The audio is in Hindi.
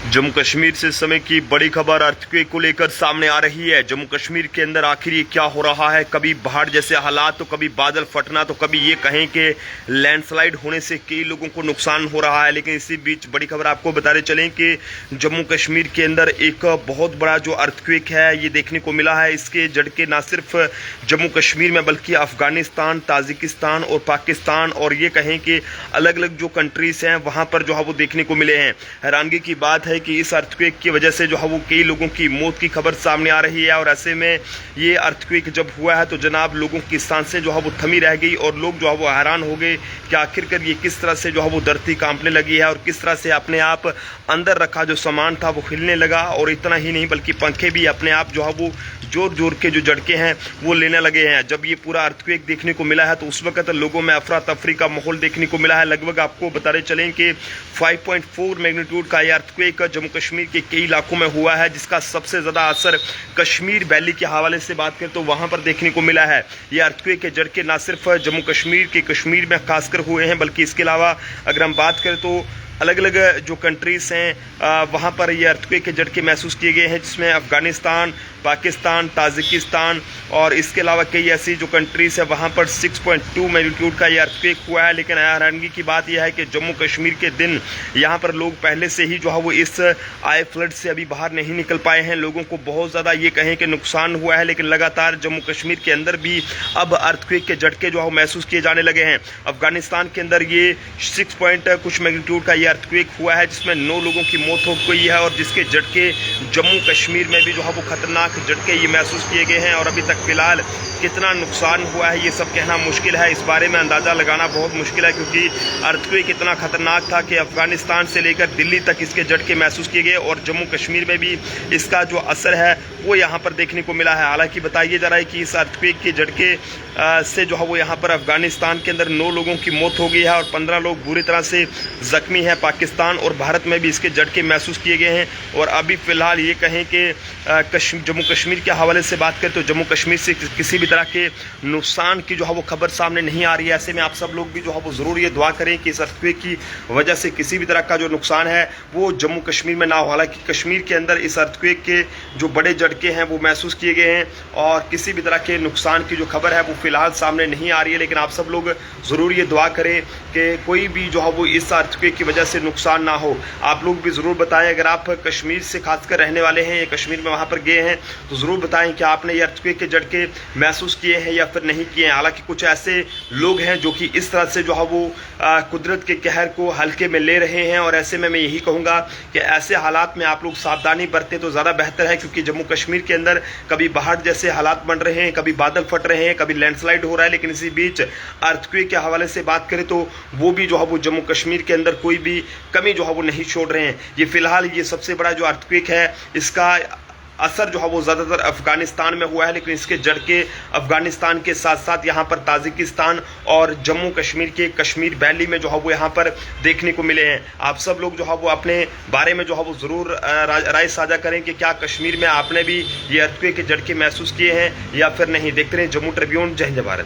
जम्मू कश्मीर से समय की बड़ी खबर अर्थक्वेक को लेकर सामने आ रही है। जम्मू कश्मीर के अंदर आखिर ये क्या हो रहा है? कभी बाढ़ जैसे हालात, तो कभी बादल फटना, तो कभी ये कहें कि लैंडस्लाइड होने से कई लोगों को नुकसान हो रहा है। लेकिन इसी बीच बड़ी खबर आपको बताते चलें कि जम्मू कश्मीर के अंदर एक बहुत बड़ा जो अर्थक्वेक है ये देखने को मिला है। इसके झटके ना सिर्फ जम्मू कश्मीर में बल्कि अफगानिस्तान, ताजिकिस्तान और पाकिस्तान और ये कहें कि अलग अलग जो कंट्रीज हैं वहाँ पर जो है वो देखने को मिले हैं। हैरानगी की बात है कि इस अर्थक्वेक की वजह से जो है वो कई लोगों की मौत की खबर सामने आ रही है। और ऐसे में ये अर्थक्वेक जब हुआ है तो जनाब लोगों की सांसें जो है वो थमी रह गई और लोग जो है वो हैरान हो गए कि आखिरकार ये किस तरह से जो है वो धरती कांपने लगी है और किस तरह से अपने आप अंदर रखा जो सामान था वो हिलने लगा। और इतना ही नहीं बल्कि पंखे भी अपने आप जो है वो जोर जोर के जो झटके हैं वो लेने लगे हैं। जब ये पूरा अर्थक्वेक देखने को मिला है तो उस वक्त लोगों में अफरा तफरी का माहौल देखने को मिला है। लगभग आपको बताते चलें कि 5.4 मैग्नीट्यूड का यह अर्थक्वेक जम्मू कश्मीर के कई इलाकों में हुआ है, जिसका सबसे ज़्यादा असर कश्मीर वैली के हवाले से बात करें तो वहाँ पर देखने को मिला है। यह अर्थक्वेक के झटके न सिर्फ जम्मू कश्मीर के कश्मीर में खासकर हुए हैं बल्कि इसके अलावा अगर हम बात करें तो अलग अलग जो कंट्रीज हैं वहाँ पर ये अर्थक्वेक के झटके महसूस किए गए हैं, जिसमें अफगानिस्तान, पाकिस्तान, ताजिकिस्तान और इसके अलावा कई ऐसी जो कंट्रीज है वहाँ पर 6.2 मैग्नीट्यूड का ये अर्थक्वेक हुआ है। लेकिन हैरानगी की बात यह है कि जम्मू कश्मीर के दिन यहाँ पर लोग पहले से ही जो है वो इस आए फ्लड से अभी बाहर नहीं निकल पाए हैं। लोगों को बहुत ज़्यादा ये कहें कि नुकसान हुआ है। लेकिन लगातार जम्मू कश्मीर के अंदर भी अब अर्थक्वेक के झटके जो है महसूस किए जाने लगे हैं। अफगानिस्तान के अंदर ये 6 कुछ मैग्नीट्यूड का अर्थक्वेक हुआ है, जिसमें 9 लोगों की मौत हो गई है और जिसके झटके जम्मू कश्मीर में भी जो है वो खतरनाक झटके ये महसूस किए गए हैं। और अभी तक फिलहाल कितना नुकसान हुआ है ये सब कहना मुश्किल है, इस बारे में अंदाज़ा लगाना बहुत मुश्किल है, क्योंकि अर्थक्वेक इतना खतरनाक था कि अफगानिस्तान से लेकर दिल्ली तक इसके झटके महसूस किए गए और जम्मू कश्मीर में भी इसका जो असर है वो यहाँ पर देखने को मिला है। हालांकि बताइए जा रहा है कि इस अर्थक्वेक के झटके से जो है वो यहाँ पर अफगानिस्तान के अंदर 9 लोगों की मौत हो गई है और 15 लोग बुरी तरह से जख्मी हैं। पाकिस्तान और भारत में भी इसके झटके महसूस किए गए हैं। और अभी फ़िलहाल ये कहें कि जम्मू कश्मीर के हवाले से बात करें तो जम्मू कश्मीर से किसी भी तरह के नुकसान की जो है वो खबर सामने नहीं आ रही है। ऐसे में आप सब लोग भी जो है वो ज़रूर ये दुआ करें कि इस अर्थक्वेक की वजह से किसी भी तरह का जो नुकसान है वो जम्मू कश्मीर में ना हो। हालांकि कश्मीर के अंदर इस अर्थक्वेक के जो बड़े झटके हैं वो महसूस किए गए हैं और किसी भी तरह के नुकसान की जो खबर है वो फिलहाल सामने नहीं आ रही है। लेकिन आप सब लोग ज़रूर ये दुआ करें कि कोई भी जो है वो इस अर्थक्वेक की वजह से नुकसान ना हो। आप लोग भी ज़रूर बताएं, अगर आप कश्मीर से खासकर रहने वाले हैं या कश्मीर में वहाँ पर गए हैं तो ज़रूर बताएं कि आपने ये अर्थक्वेक के झटके महसूस किए हैं या फिर नहीं किए हैं। हालांकि कुछ ऐसे लोग हैं जो कि इस तरह से जो है वो कुदरत के कहर को हल्के में ले रहे हैं और ऐसे में मैं यही कहूँगा कि ऐसे हालात में आप लोग सावधानी बरतें तो ज़्यादा बेहतर है, क्योंकि जम्मू कश्मीर के अंदर कभी बाढ़ जैसे हालात बन रहे हैं, कभी बादल फट रहे हैं, कभी लैंडस्लाइड हो रहा है। लेकिन इसी बीच अर्थक्वेक के हवाले से बात करें तो वो भी जो है वो जम्मू कश्मीर के अंदर कोई भी कमी जो है वो नहीं छोड़ रहे हैं। ये फिलहाल ये सबसे बड़ा जो अर्थक्वेक है इसका असर जो है वो ज़्यादातर अफगानिस्तान में हुआ है, लेकिन इसके झटके अफगानिस्तान के साथ साथ यहाँ पर ताजिकिस्तान और जम्मू कश्मीर के कश्मीर वैली में जो है वो यहाँ पर देखने को मिले हैं। आप सब लोग जो है वो अपने बारे में जो है वो ज़रूर राय साझा करें कि क्या कश्मीर में आपने भी ये अर्थक्वेक के झटके महसूस किए हैं या फिर नहीं। देखते रहें जम्मू ट्रिब्यून। जय हिंद भारत।